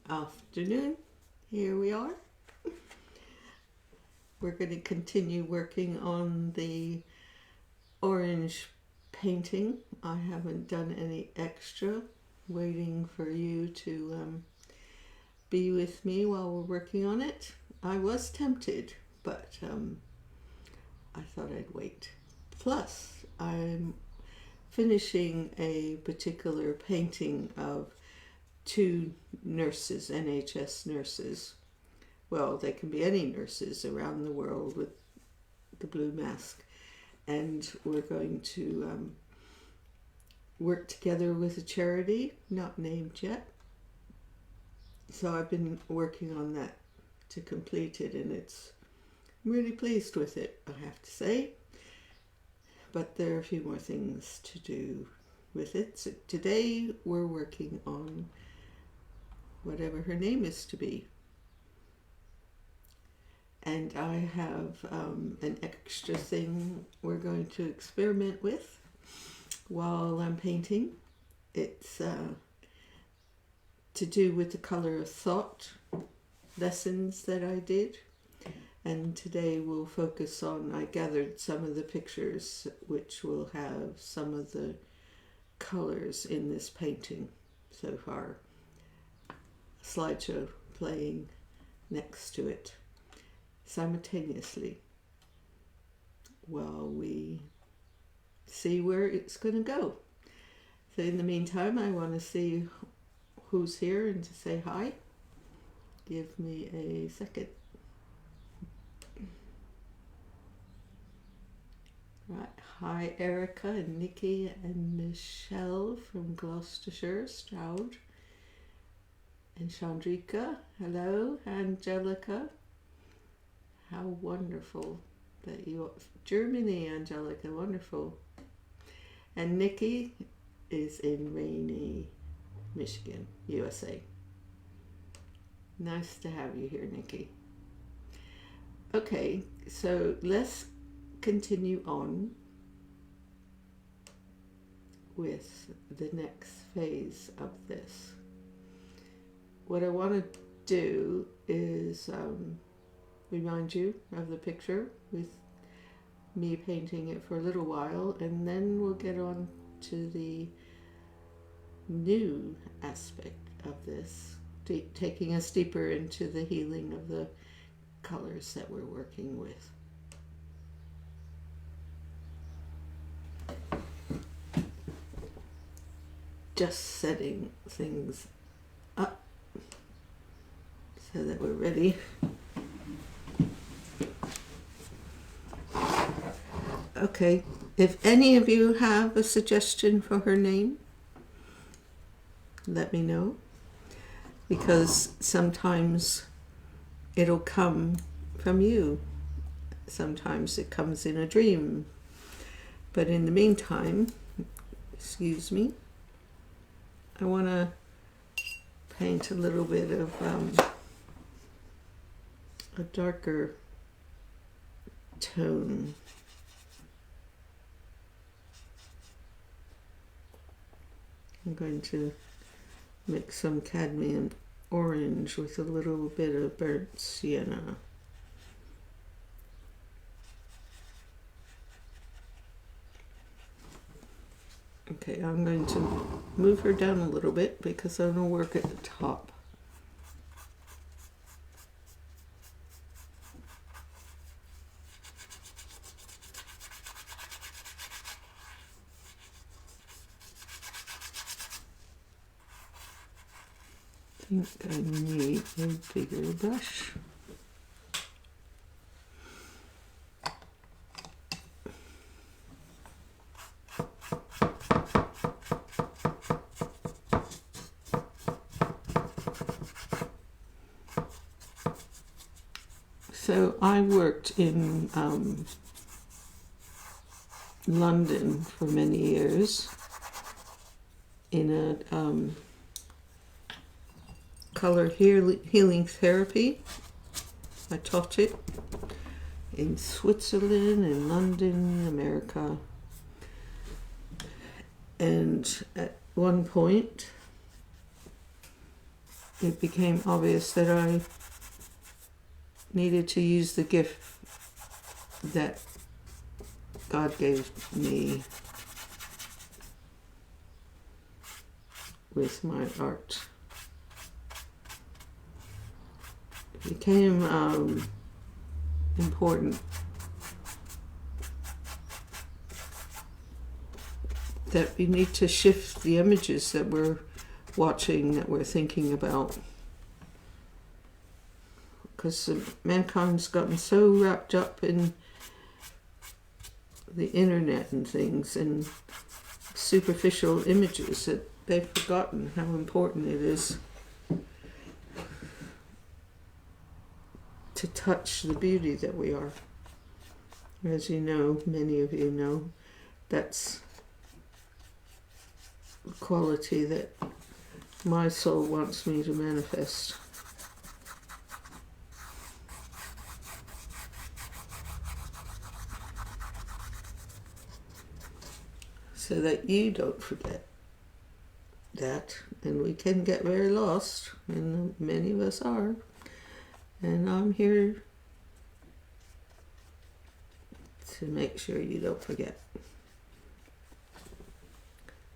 Afternoon. Here we are. We're going to continue working on the orange painting. I haven't done any extra, waiting for you to be with me while we're working on it. I was tempted, but I thought I'd wait. Plus, I'm finishing a particular painting of two nurses, NHS nurses. Well, they can be any nurses around the world with the blue mask. And we're going to work together with a charity, not named yet. So I've been working on that to complete it, and I'm really pleased with it, I have to say. But there are a few more things to do with it. So today we're working on whatever her name is to be. And I have an extra thing we're going to experiment with while I'm painting. It's to do with the Colour of Thought lessons that I did. And today we'll focus on, I gathered some of the pictures which will have some of the colours in this painting so far. A slideshow playing next to it simultaneously while we see where it's going to go. So in the meantime, I want to see who's here and to say hi. Give me a second. Right. Hi Erica and Nikki and Michelle from Gloucestershire, Stroud. And Chandrika. Hello. Angelica. How wonderful that you are. Germany, Angelica, wonderful. And Nikki is in rainy Michigan, USA. Nice to have you here, Nikki. Okay, so let's continue on with the next phase of this. What I want to do is remind you of the picture with me painting it for a little while, and then we'll get on to the new aspect of this, taking us deeper into the healing of the colors that we're working with. Just setting things up so that we're ready. Okay, if any of you have a suggestion for her name, let me know, because sometimes it'll come from you. Sometimes it comes in a dream. But in the meantime, excuse me, I want to paint a little bit of a darker tone. I'm going to mix some cadmium orange with a little bit of burnt sienna. Okay, I'm going to move her down a little bit because I'm going to work at the top. I think I need a bigger brush. So I worked in London for many years in a color healing therapy. I taught it in Switzerland, in London, America. And at one point, it became obvious that I needed to use the gift that God gave me with my art. It became important that we need to shift the images that we're watching, that we're thinking about. Because mankind's gotten so wrapped up in the internet and things and superficial images that they've forgotten how important it is to touch the beauty that we are. As you know, many of you know, that's the quality that my soul wants me to manifest. So that you don't forget that, and we can get very lost, and many of us are, and I'm here to make sure you don't forget.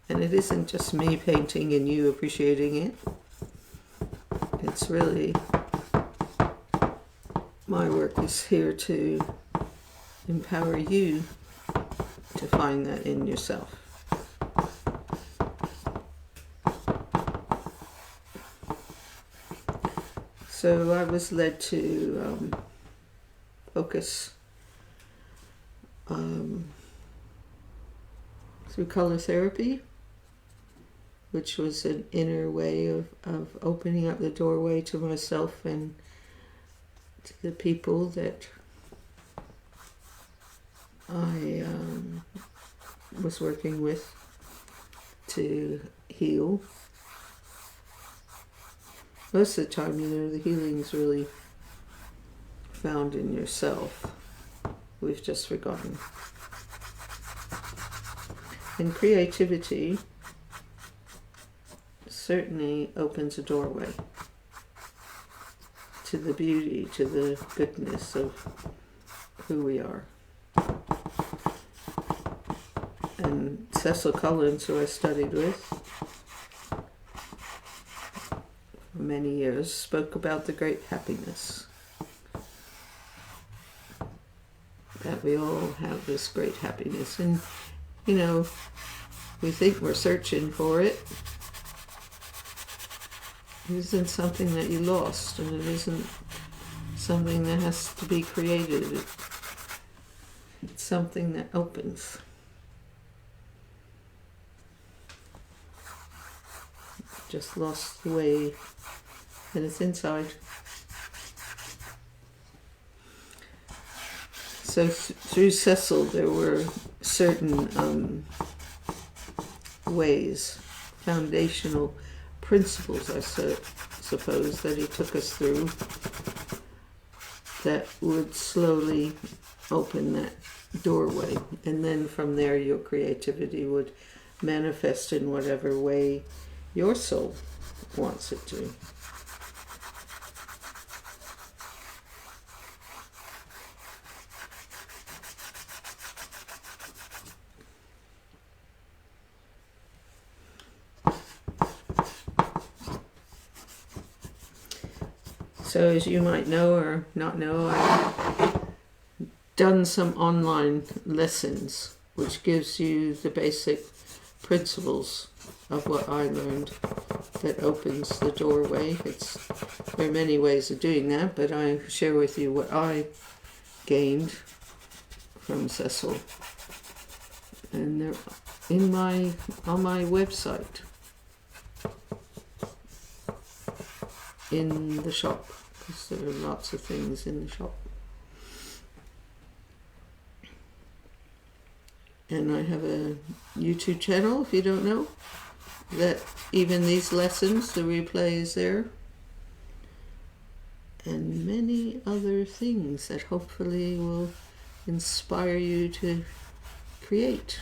And it isn't just me painting and you appreciating it, it's really, my work is here to empower you to find that in yourself. So I was led to focus through color therapy, which was an inner way of opening up the doorway to myself and to the people that I was working with to heal most of the time, the healing's really found in yourself. We've just forgotten. And creativity certainly opens a doorway to the beauty, to the goodness of who we are. And Cecil Collins, who I studied with for many years, spoke about the great happiness. That we all have this great happiness. And, we think we're searching for it. It isn't something that you lost, and it isn't something that has to be created. It's something that opens. Just lost the way that it's inside. So through Cecil, there were certain ways, foundational principles, I suppose, that he took us through that would slowly open that doorway. And then from there, your creativity would manifest in whatever way your soul wants it to. So as you might know or not know, I've done some online lessons which gives you the basic principles of what I learned that opens the doorway. There are many ways of doing that, but I share with you what I gained from Cecil. And they're on my website, in the shop, because there are lots of things in the shop. And I have a YouTube channel, if you don't know, that even these lessons, the replay is there. And many other things that hopefully will inspire you to create.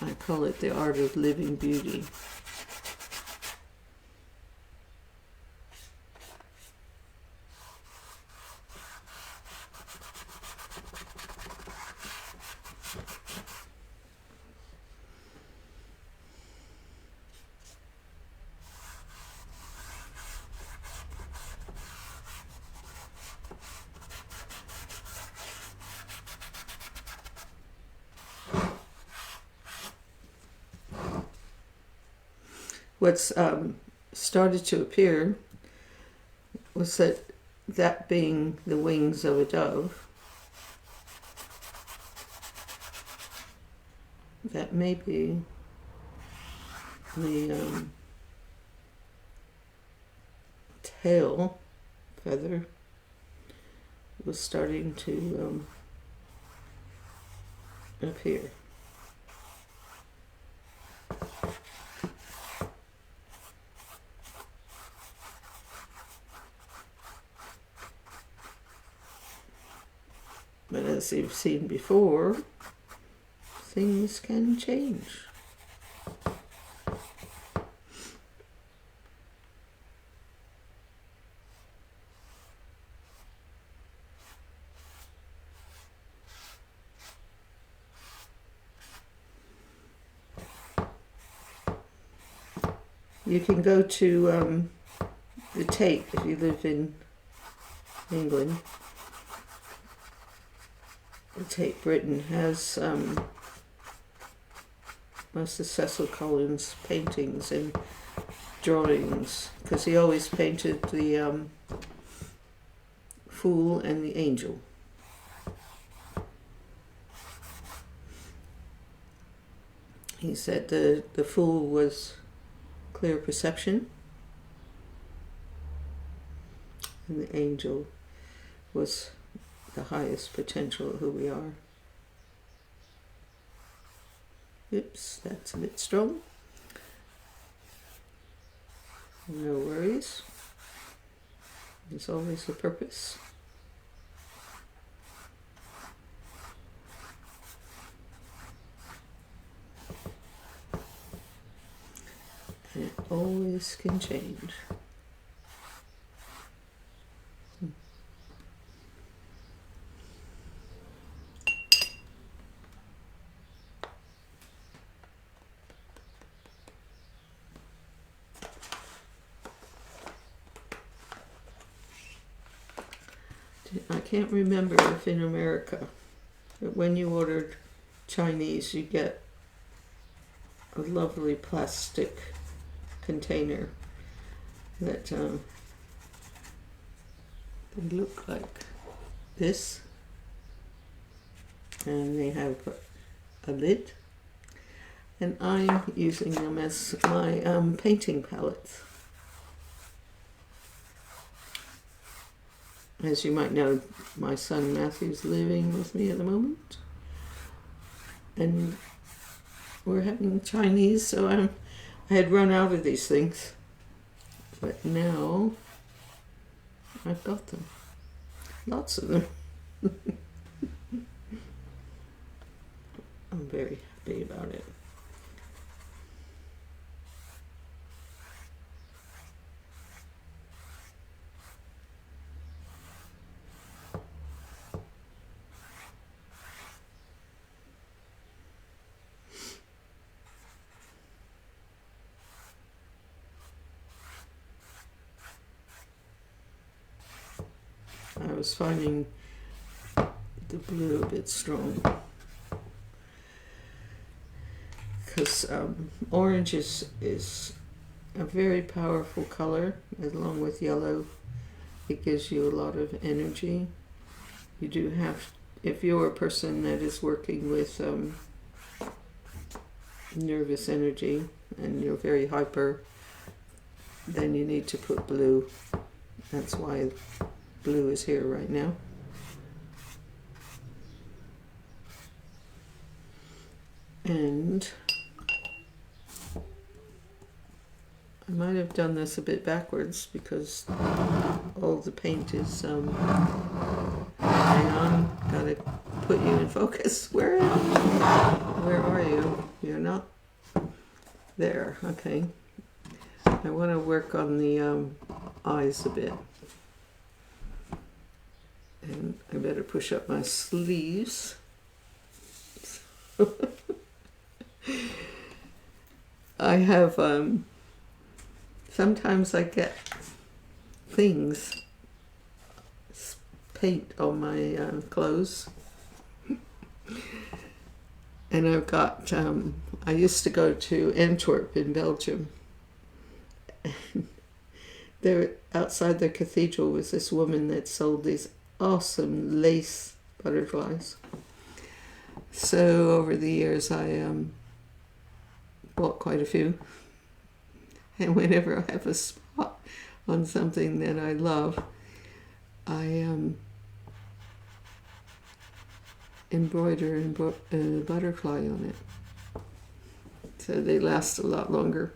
I call it the art of living beauty. What's started to appear was that being the wings of a dove, that maybe the tail feather was starting to appear. But as you've seen before, things can change. You can go to the Tate if you live in England. The Tate Britain has most of Cecil Collins' paintings and drawings, because he always painted the Fool and the Angel. He said the Fool was clear perception, and the Angel was the highest potential of who we are. Oops, that's a bit strong. No worries. There's always a purpose. And it always can change. I can't remember if in America, but when you ordered Chinese, you get a lovely plastic container that they look like this, and they have a lid, and I'm using them as my painting palettes. As you might know, my son Matthew's living with me at the moment, and we're having Chinese, so I had run out of these things, but now I've got them, lots of them. I'm very happy about it. I was finding the blue a bit strong because orange is a very powerful color. Along with yellow, it gives you a lot of energy. You do have, if you're a person that is working with nervous energy and you're very hyper, then you need to put blue. That's why blue is here right now. And I might have done this a bit backwards because all the paint is hang on, gotta put you in focus. Where are you? You're not there. Okay. I want to work on the eyes a bit. And I better push up my sleeves. I have, sometimes I get things, paint on my clothes. And I've got, I used to go to Antwerp in Belgium. There, outside the cathedral was this woman that sold these awesome lace butterflies. So over the years I bought quite a few, and whenever I have a spot on something that I love, I embroider a butterfly on it, so they last a lot longer.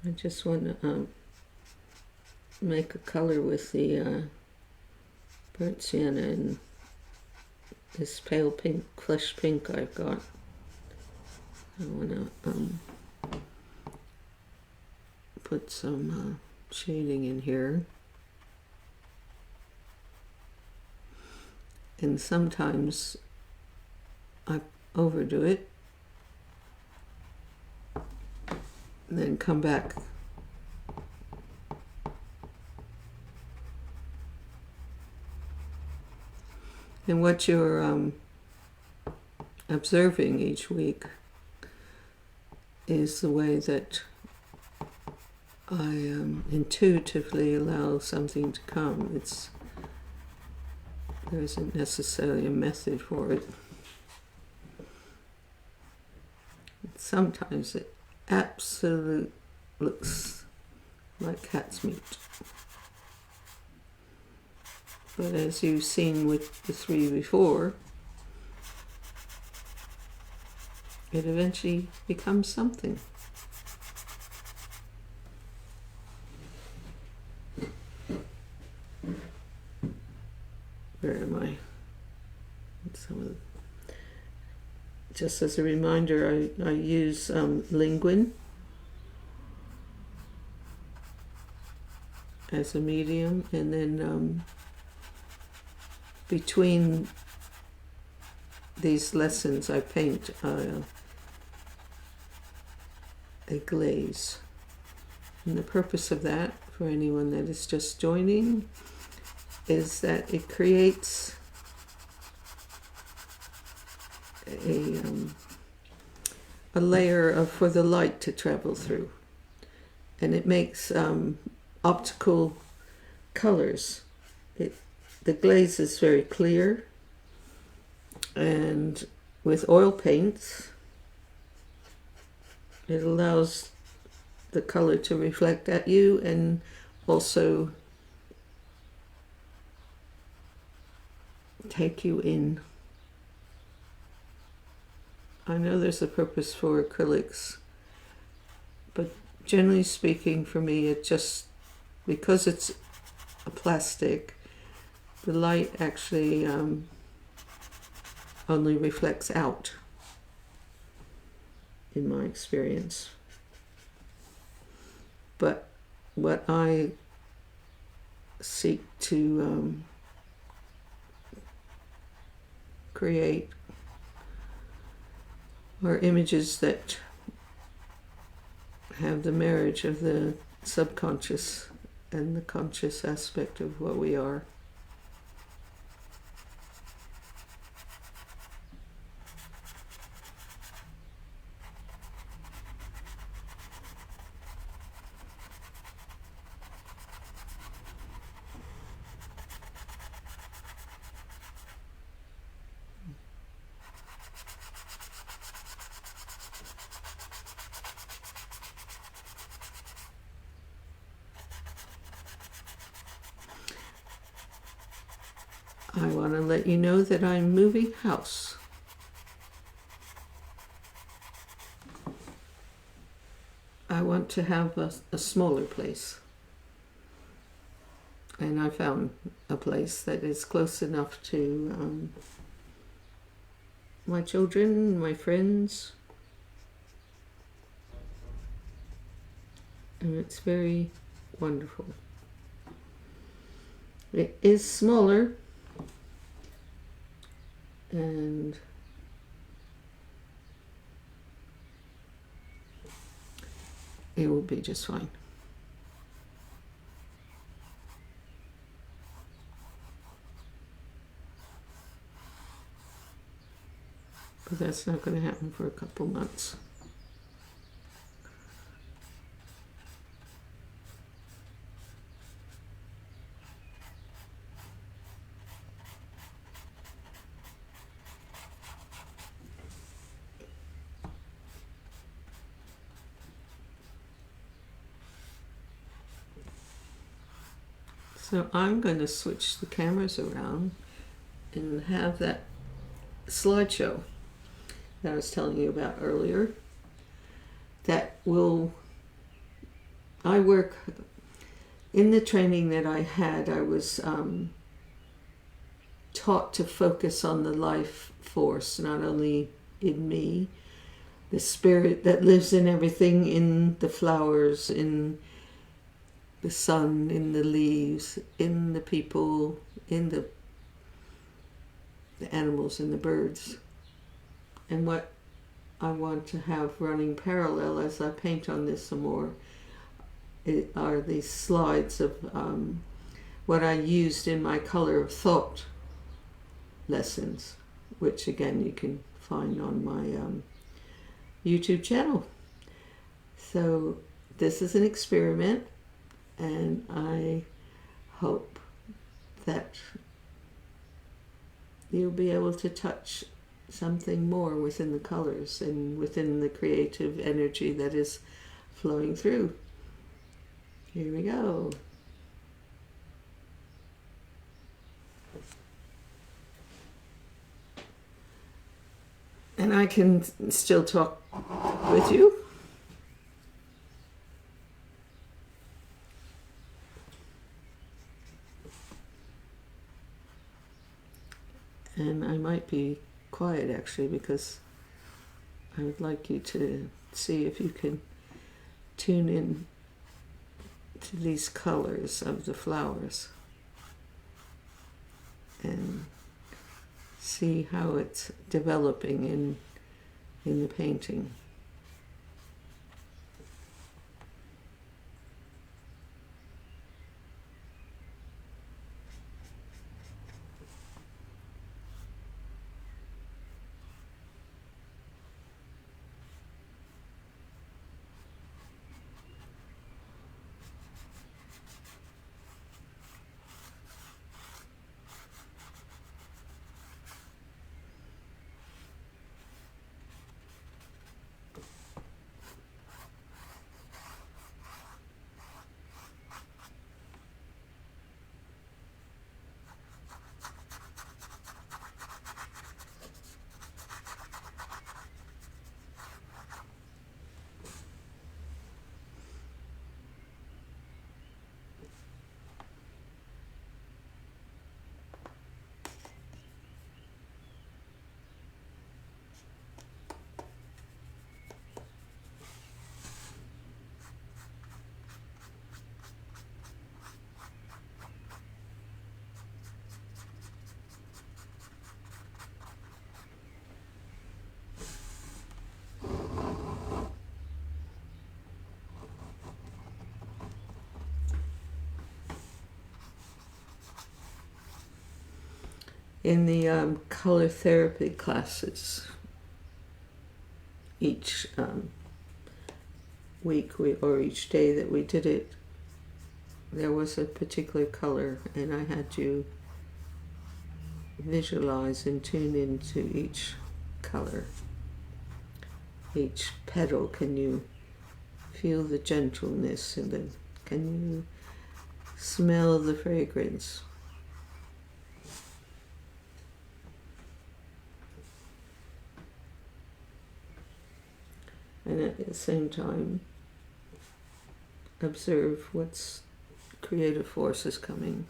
I just want to make a color with the burnt sienna and this pale pink, flesh pink I've got. I want to put some shading in here. And sometimes I overdo it, and then come back And what you're observing each week is the way that I intuitively allow something to come. There isn't necessarily a method for it. Sometimes it absolutely looks like cat's meat. But as you've seen with the 3 before, it eventually becomes something. Where am I? Just as a reminder, I use Linguin as a medium, and then between these lessons I paint a glaze. And the purpose of that, for anyone that is just joining, is that it creates a layer for the light to travel through, and it makes optical colors. The glaze is very clear, and with oil paints it allows the color to reflect at you and also take you in. I know there's a purpose for acrylics, but generally speaking, for me, it just, because it's a plastic, the light actually only reflects out, in my experience. But what I seek to create are images that have the marriage of the subconscious and the conscious aspect of what we are. I want to let you know that I'm moving house. I want to have a smaller place. And I found a place that is close enough to my children, my friends. And it's very wonderful. It is smaller, and it will be just fine. But that's not going to happen for a couple months. So I'm going to switch the cameras around and have that slideshow that I was telling you about earlier. I work, in the training that I had, I was taught to focus on the life force, not only in me, the spirit that lives in everything, in the flowers, in the sun, in the leaves, in the people, in the animals and the birds. And what I want to have running parallel as I paint on this some more are these slides of what I used in my color of thought lessons, which again you can find on my YouTube channel. So this is an experiment, and I hope that you'll be able to touch something more within the colors and within the creative energy that is flowing through. Here we go. And I can still talk with you. And I might be quiet actually, because I would like you to see if you can tune in to these colors of the flowers and see how it's developing in the painting. In the color therapy classes, each week or each day that we did it, there was a particular color, and I had you visualize and tune into each color, each petal. Can you feel the gentleness, and then can you smell the fragrance? And at the same time, observe what's creative force is coming.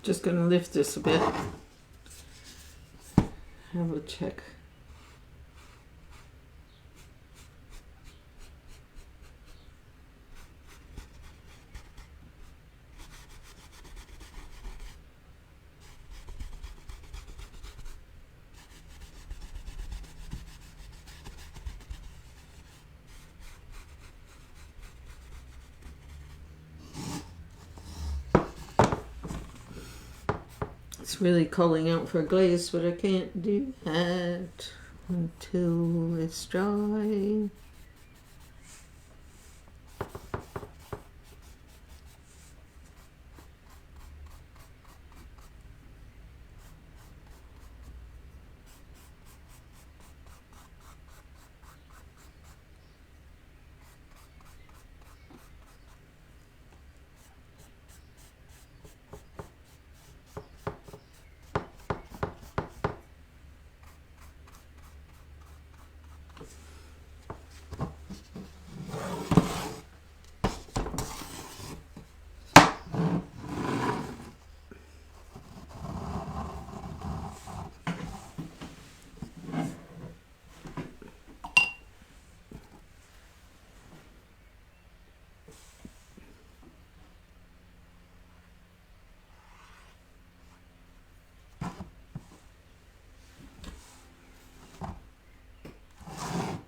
Just going to lift this a bit. Have a check. It's really calling out for a glaze, but I can't do that until it's dry.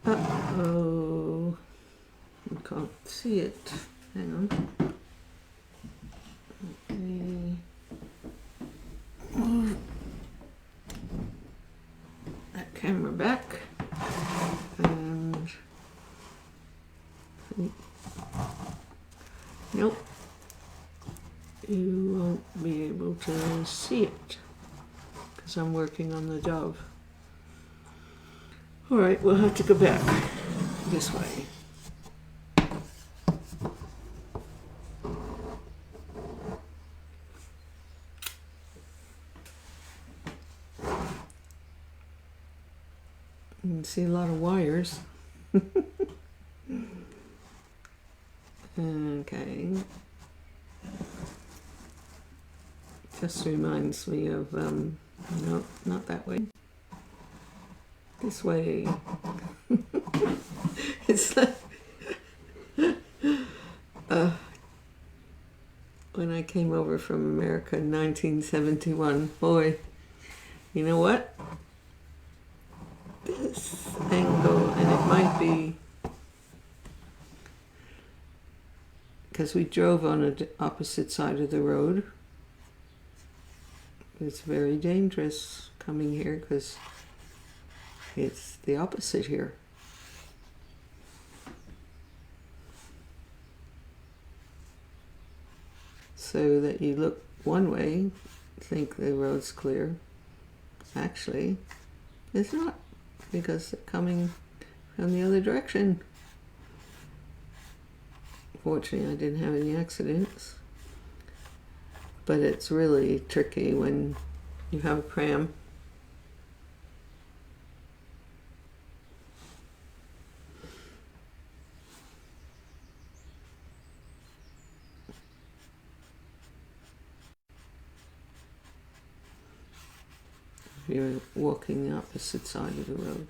Uh-oh. I can't see it. Hang on. Okay. Move that camera back. And nope. You won't be able to see it because I'm working on the dove. Alright, we'll have to go back this way. You can see a lot of wires. Okay. Just reminds me of, no, not that way. This way. It's like, when I came over from America in 1971, boy, you know what? This angle, and it might be because we drove on the opposite side of the road. It's very dangerous coming here because it's the opposite here. So that you look one way, think the road's clear. Actually, it's not, because they're coming from the other direction. Fortunately, I didn't have any accidents. But it's really tricky when you have a pram. You're walking the opposite side of the road.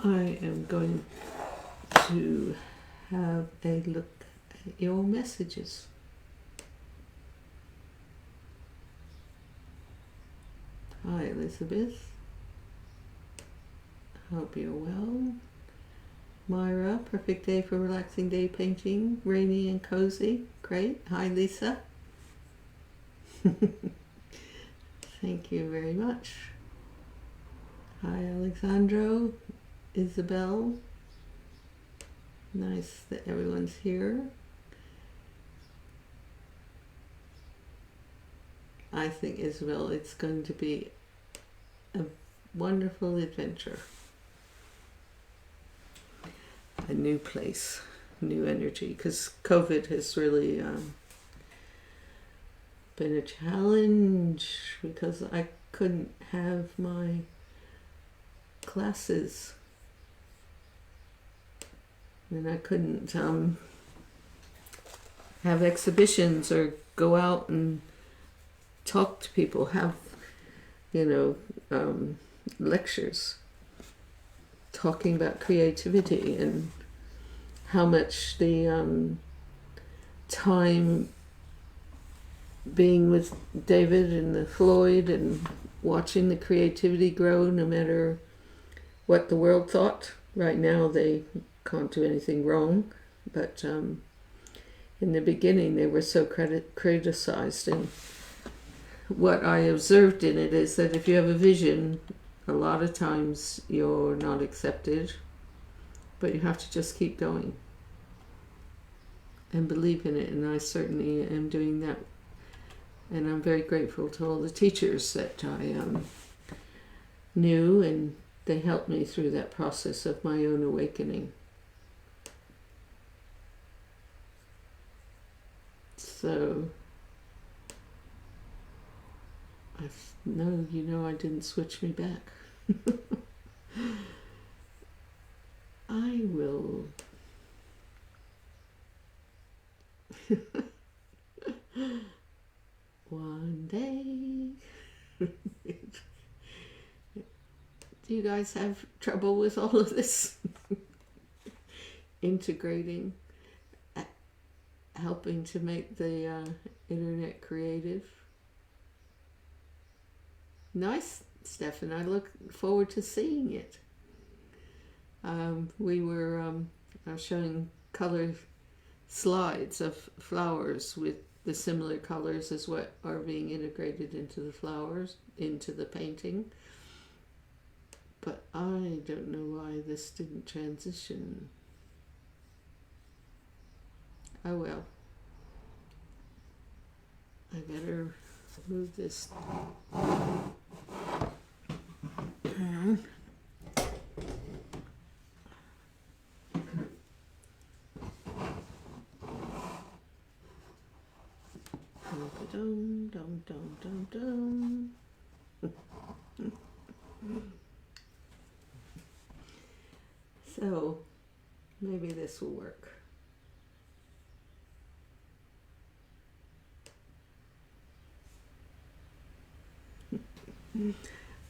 I am going to have a look at your messages. Hi, Elizabeth. Hope you're well. Myra, perfect day for relaxing day painting, rainy and cozy. Great. Hi, Lisa. Thank you very much. Hi, Alexandro, Isabel. Nice that everyone's here. I think, Isabel, it's going to be a wonderful adventure. A new place, new energy, because COVID has really been a challenge because I couldn't have my classes and I couldn't have exhibitions or go out and talk to people, have lectures talking about creativity and how much the time being with David and the Floyd and watching the creativity grow no matter what the world thought. Right now they can't do anything wrong, but in the beginning they were so criticized, and what I observed in it is that if you have a vision, a lot of times you're not accepted, but you have to just keep going and believe in it, and I certainly am doing that. And I'm very grateful to all the teachers that I knew, and they helped me through that process of my own awakening. So, I didn't switch me back. I will. One day. Do you guys have trouble with all of this? Integrating, helping to make the internet creative. Nice, Stefan. I look forward to seeing it. I was showing color slides of flowers with the similar colors as what are being integrated into the flowers, into the painting. But I don't know why this didn't transition. Oh well. I better move this down. Dum dum dum dum dum. So maybe this will work.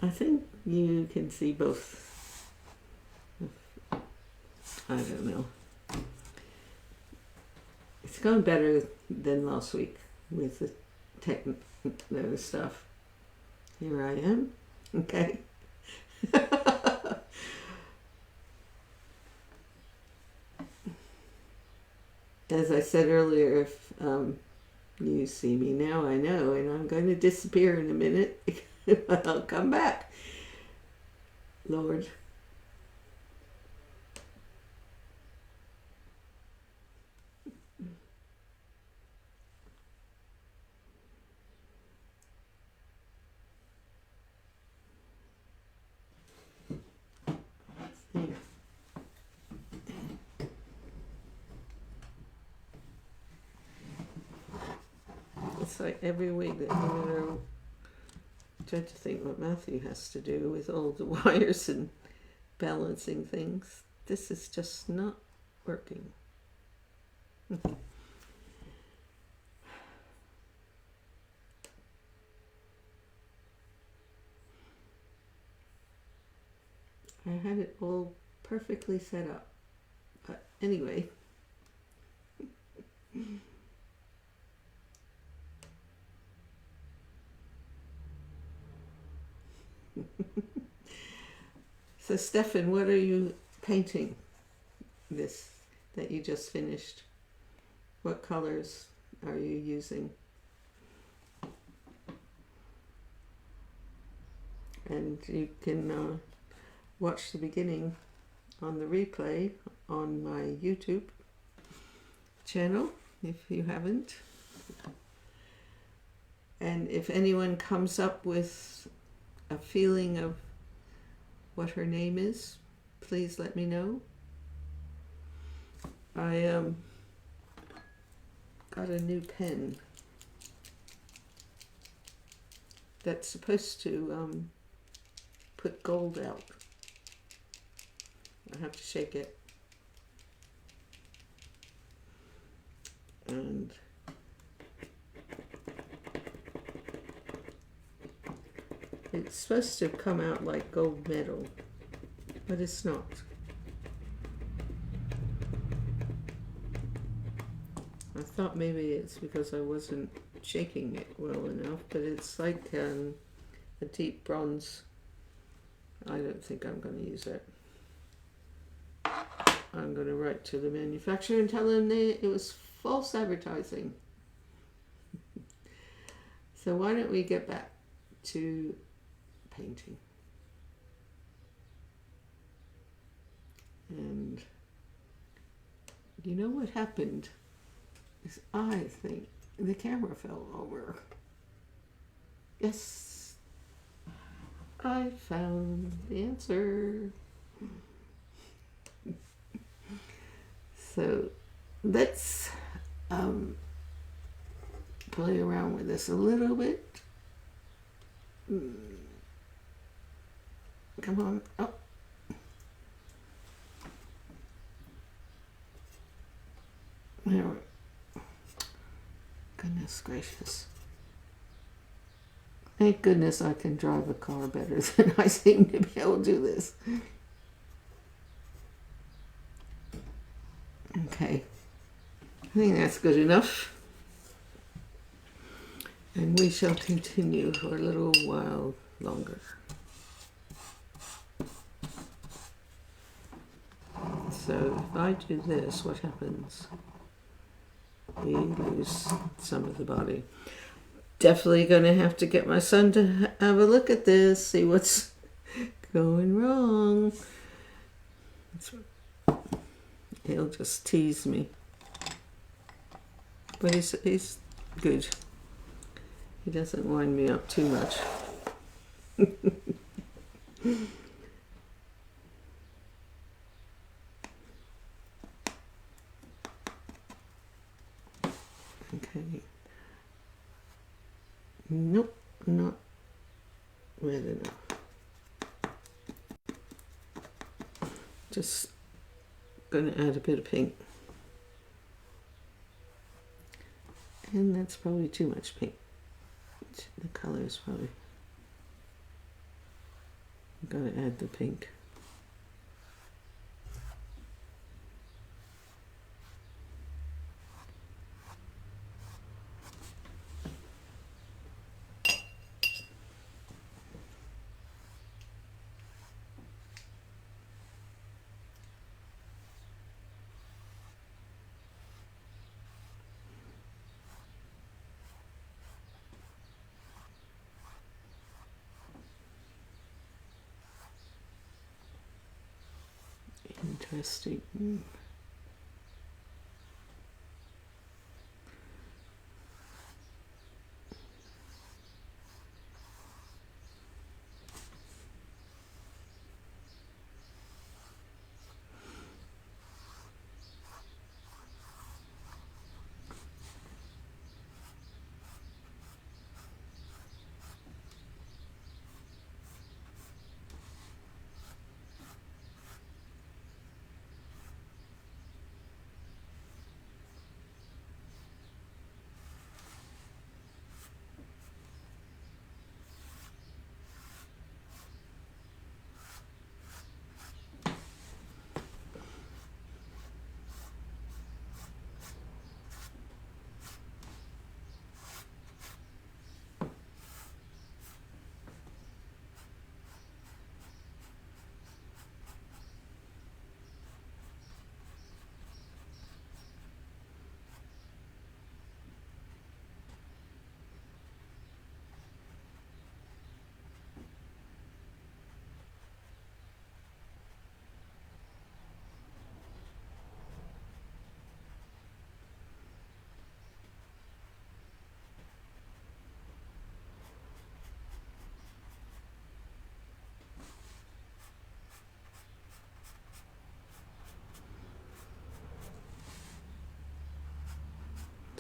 I think you can see both. I don't know. It's going better than last week with the techno stuff. Here I am. Okay. As I said earlier, if you see me now, I know, and I'm going to disappear in a minute. I'll come back. Lord. It's like every week that I'm trying to think what Matthew has to do with all the wires and balancing things. This is just not working. I had it all perfectly set up. But anyway. So Stefan, what are you painting this that you just finished? What colors are you using? And you can watch the beginning on the replay on my YouTube channel if you haven't. And if anyone comes up with a feeling of what her name is, please let me know. I got a new pen that's supposed to put gold out. I have to shake it. And it's supposed to come out like gold metal, but it's not. I thought maybe it's because I wasn't shaking it well enough, but it's like a deep bronze. I don't think I'm going to use it. I'm going to write to the manufacturer and tell them it was false advertising. So why don't we get back to painting? And you know what happened is I think the camera fell over. Yes, I found the answer. So let's play around with this a little bit. Come on up. There we go. Goodness gracious. Thank goodness I can drive a car better than I seem to be able to do this. Okay. I think that's good enough. And we shall continue for a little while longer. So if I do this, what happens? We lose some of the body. Definitely going to have to get my son to have a look at this, see what's going wrong. He'll just tease me. But he's good. He doesn't wind me up too much. Okay. Nope, not red enough. Just going to add a bit of pink. And that's probably too much pink. The color is probably... I've got to add the pink. Interesting.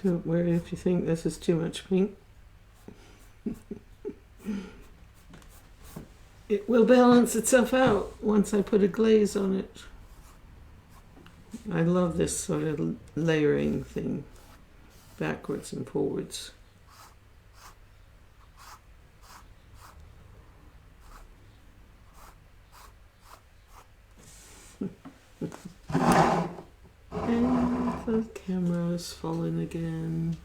Don't worry if you think this is too much paint. It will balance itself out once I put a glaze on it. I love this sort of layering thing, backwards and forwards. And the camera's fallen again.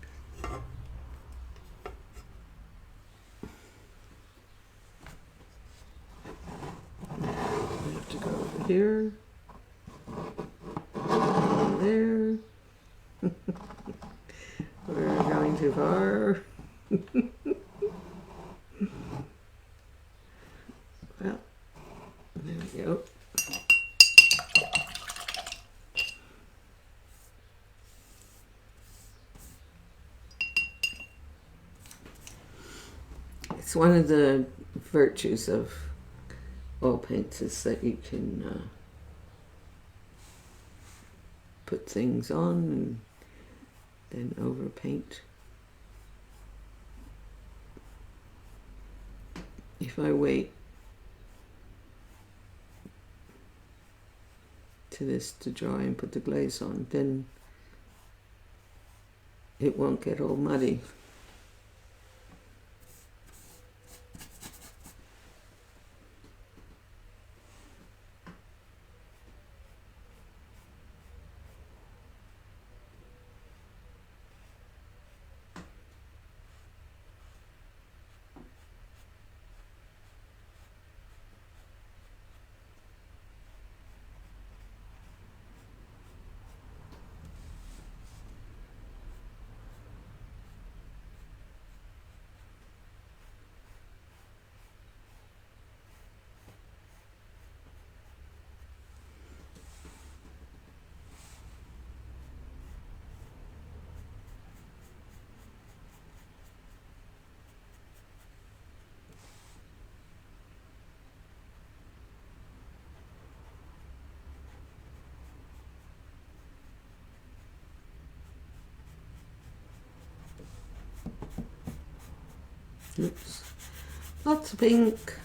I have to go over here. There. We're going too far. Well, there we go. It's one of the virtues of oil paints is that you can put things on and then overpaint. If I wait to this to dry and put the glaze on, then it won't get all muddy. Oops. Lots of pink.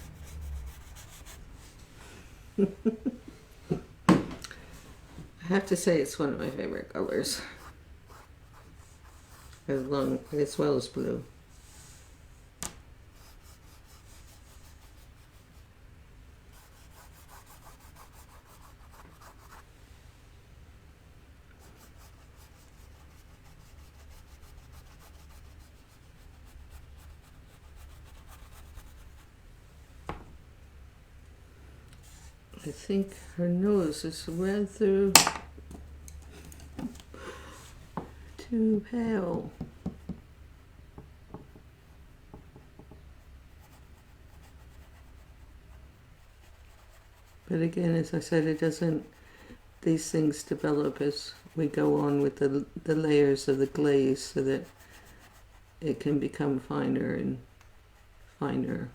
I have to say it's one of my favorite colors, as well as blue. I think her nose is rather too pale. But again, as I said, these things develop as we go on with the layers of the glaze so that it can become finer and finer.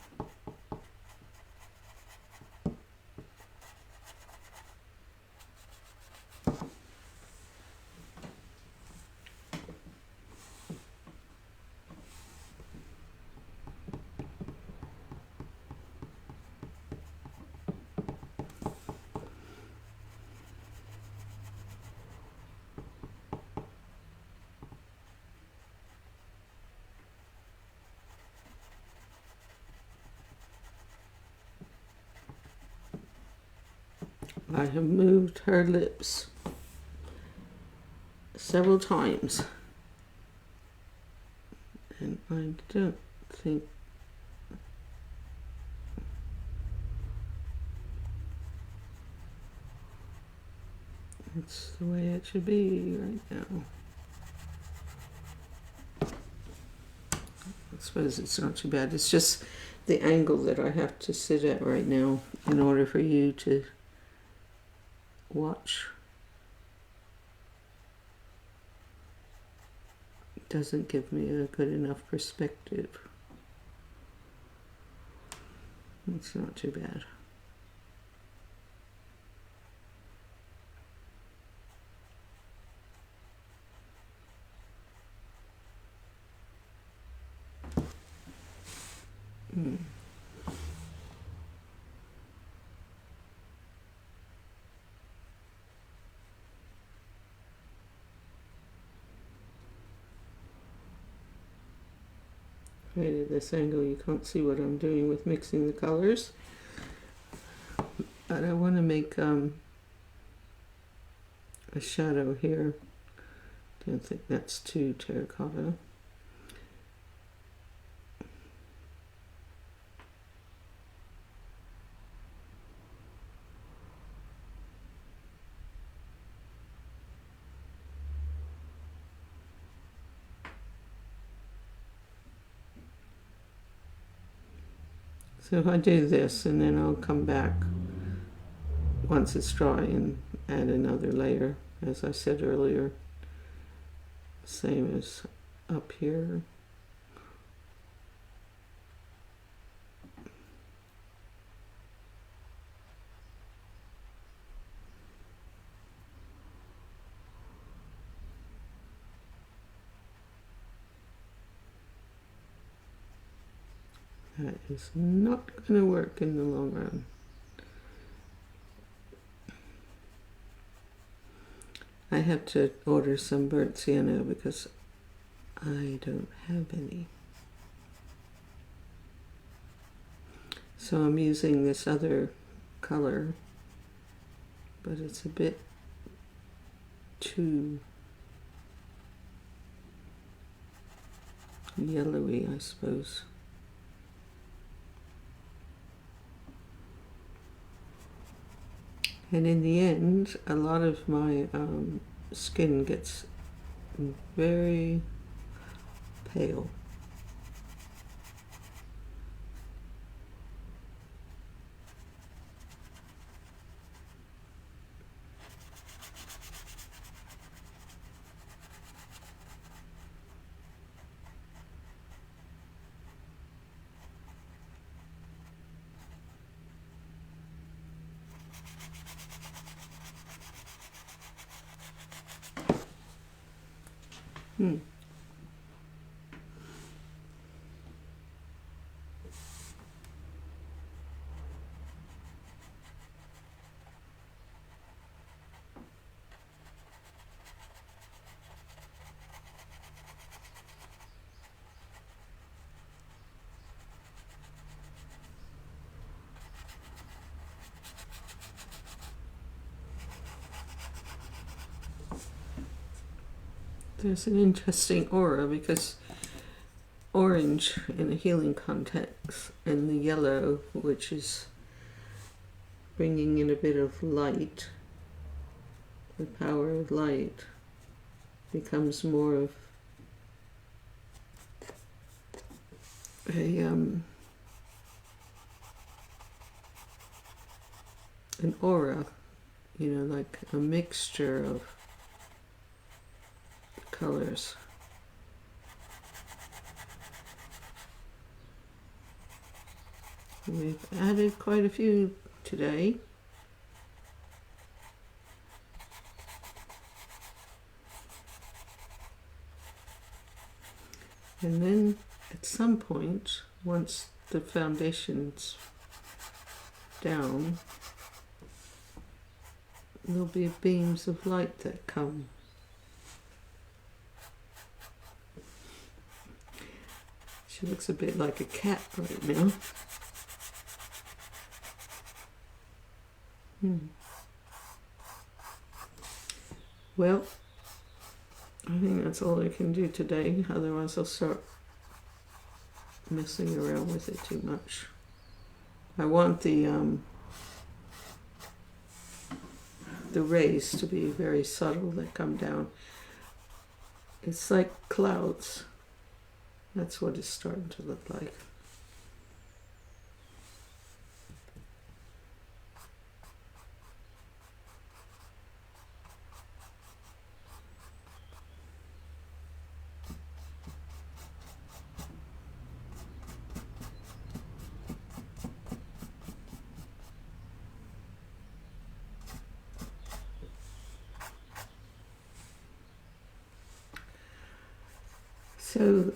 I have moved her lips several times, and I don't think it's the way it should be right now. I suppose it's not too bad. It's just the angle that I have to sit at right now in order for you to watch. It doesn't give me a good enough perspective. It's not too bad. Right at this angle you can't see what I'm doing with mixing the colors, but I want to make a shadow here. Don't think that's too terracotta. So if I do this, and then I'll come back once it's dry and add another layer, as I said earlier, same as up here. That is not going to work in the long run. I have to order some burnt sienna because I don't have any. So I'm using this other color, but it's a bit too yellowy, I suppose. And in the end, a lot of my skin gets very pale. There's an interesting aura because orange in a healing context and the yellow, which is bringing in a bit of light, the power of light, becomes more of a an aura, you know, like a mixture of colors. We've added quite a few today. And then at some point, once the foundation's down, there'll be beams of light that come. She looks a bit like a cat right now. Well, I think that's all I can do today, otherwise I'll start messing around with it too much. I want the rays to be very subtle that come down. It's like clouds. That's what it's starting to look like. So,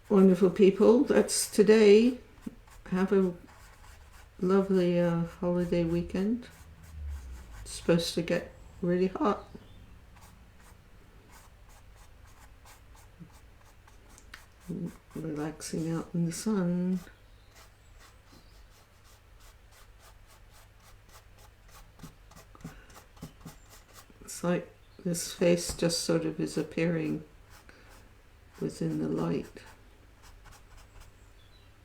wonderful people, that's today. have a lovely holiday weekend. It's supposed to get really hot. Relaxing out in the sun. It's like this face just sort of is appearing within the light.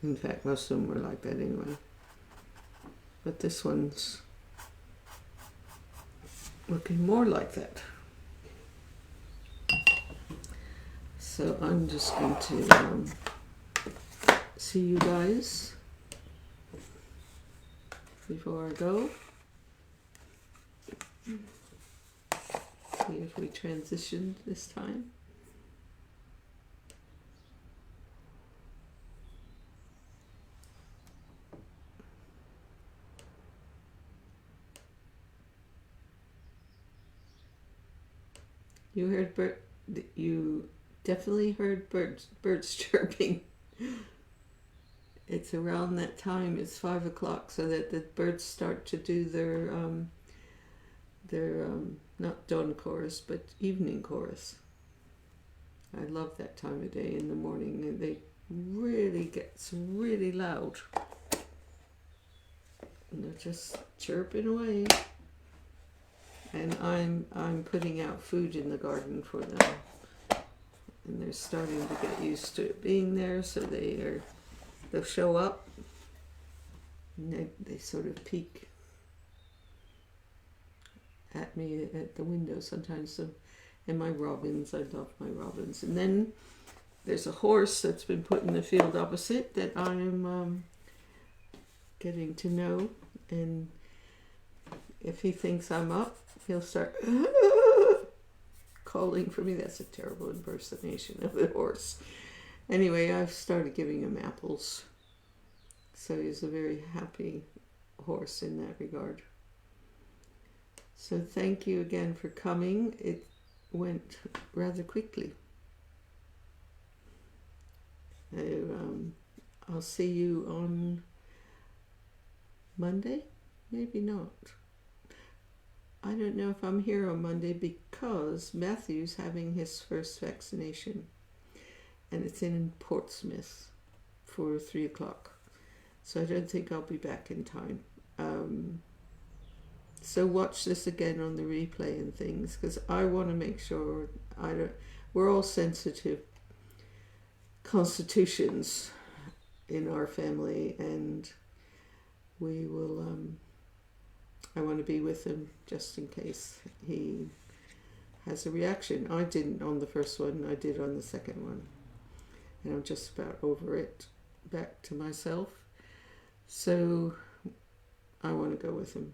In fact, most of them were like that anyway. But this one's looking more like that. So I'm just going to see you guys before I go. See if we transitioned this time. You definitely heard birds chirping. It's around that time. It's 5 o'clock, so that the birds start to do their not dawn chorus, but evening chorus. I love that time of day in the morning, and they really gets really loud. And they're just chirping away. And I'm putting out food in the garden for them, and they're starting to get used to it being there. So they'll show up, and they sort of peek at me at the window sometimes. So, and my robins, I love my robins. And then there's a horse that's been put in the field opposite that I'm getting to know, and if he thinks I'm up, he'll start calling for me. That's a terrible impersonation of a horse. Anyway, I've started giving him apples. So he's a very happy horse in that regard. So thank you again for coming. It went rather quickly. I'll see you on Monday? Maybe not. I don't know if I'm here on Monday because Matthew's having his first vaccination, and it's in Portsmouth for 3 o'clock. So I don't think I'll be back in time. So watch this again on the replay and things, because I want to make sure we're all sensitive constitutions in our family, and we will I want to be with him just in case he has a reaction. I didn't on the first one, I did on the second one. And I'm just about over it, back to myself. So I want to go with him.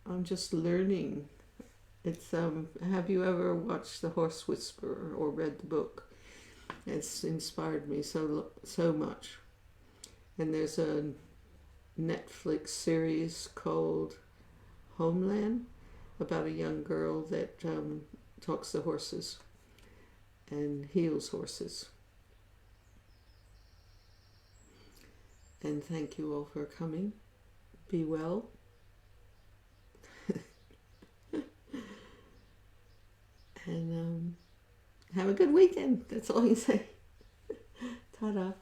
I'm just learning. It's have you ever watched The Horse Whisperer or read the book? It's inspired me so much. And there's a Netflix series called Homeland about a young girl that talks to horses and heals horses. And thank you all for coming. Be well. And have a good weekend. That's all I can say. Ta-da.